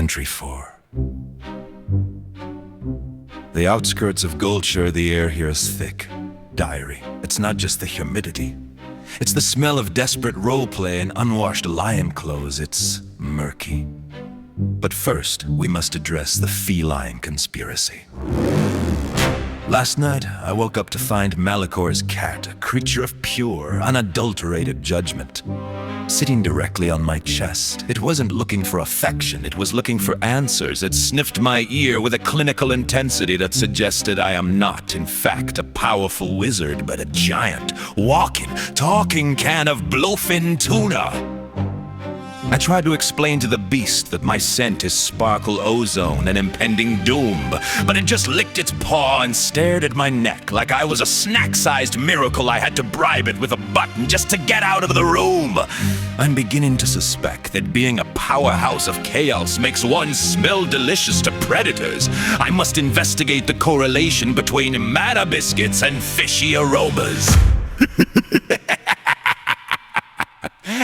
Entry 4. The outskirts of Goldshire, the air here is thick. Diary. It's not just the humidity. It's the smell of desperate roleplay and unwashed lion clothes. It's murky. But first, we must address the feline conspiracy. Last night, I woke up to find Malicor's cat, a creature of pure, unadulterated judgment, sitting directly on my chest. It wasn't looking for affection, it was looking for answers. It sniffed my ear with a clinical intensity that suggested I am not, in fact, a powerful wizard, but a giant, walking, talking can of blowfin tuna. I tried to explain to the beast that my scent is sparkle ozone and impending doom, but it just licked its paw and stared at my neck like I was a snack-sized miracle I had to bribe it with a button just to get out of the room. I'm beginning to suspect that being a powerhouse of chaos makes one smell delicious to predators. I must investigate the correlation between mana biscuits and fishy aromas.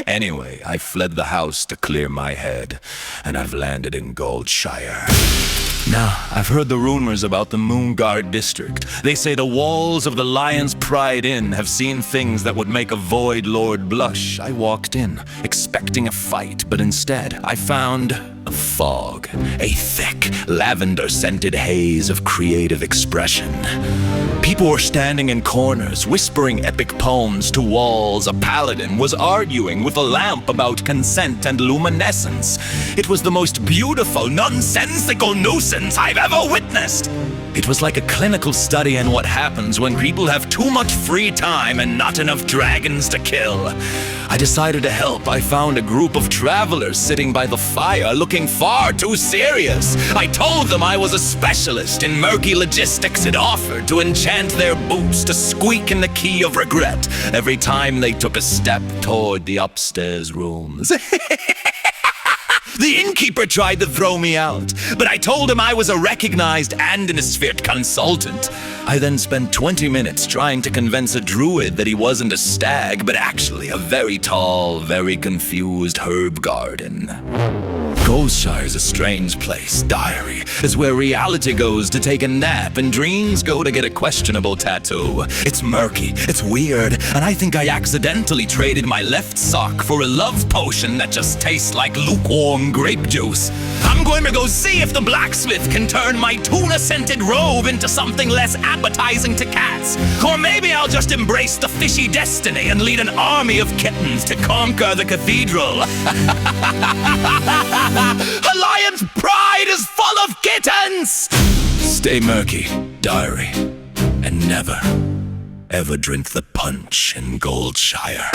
Anyway, I fled the house to clear my head, and I've landed in Goldshire. Now, I've heard the rumors about the Moonguard district. They say the walls of the Lion's Pride Inn have seen things that would make a Void Lord blush. I walked in, expecting a fight, but instead, I found a fog, a thick, lavender-scented haze of creative expression. People were standing in corners, whispering epic poems to walls. A paladin was arguing with a lamp about consent and luminescence. It was the most beautiful, nonsensical nuisance I've ever witnessed. It was like a clinical study in what happens when people have too much free time and not enough dragons to kill. I decided to help. I found a group of travelers sitting by the fire looking far too serious. I told them I was a specialist in murky logistics and offered to enchant their boots to squeak in the key of regret every time they took a step toward the upstairs rooms. The innkeeper tried to throw me out, but I told him I was a recognized Andinosphere consultant. I then spent 20 minutes trying to convince a druid that he wasn't a stag, but actually a very tall, very confused herb garden. Goldshire's a strange place. Diary is where reality goes to take a nap and dreams go to get a questionable tattoo. It's murky, it's weird, and I think I accidentally traded my left sock for a love potion that just tastes like lukewarm grape juice. I'm going to go see if the blacksmith can turn my tuna-scented robe into something less appetizing to cats. Or maybe I'll just embrace the fishy destiny and lead an army of kittens to conquer the cathedral. A lion's pride is full of kittens! Stay murky, diary, and never, ever drink the punch in Goldshire.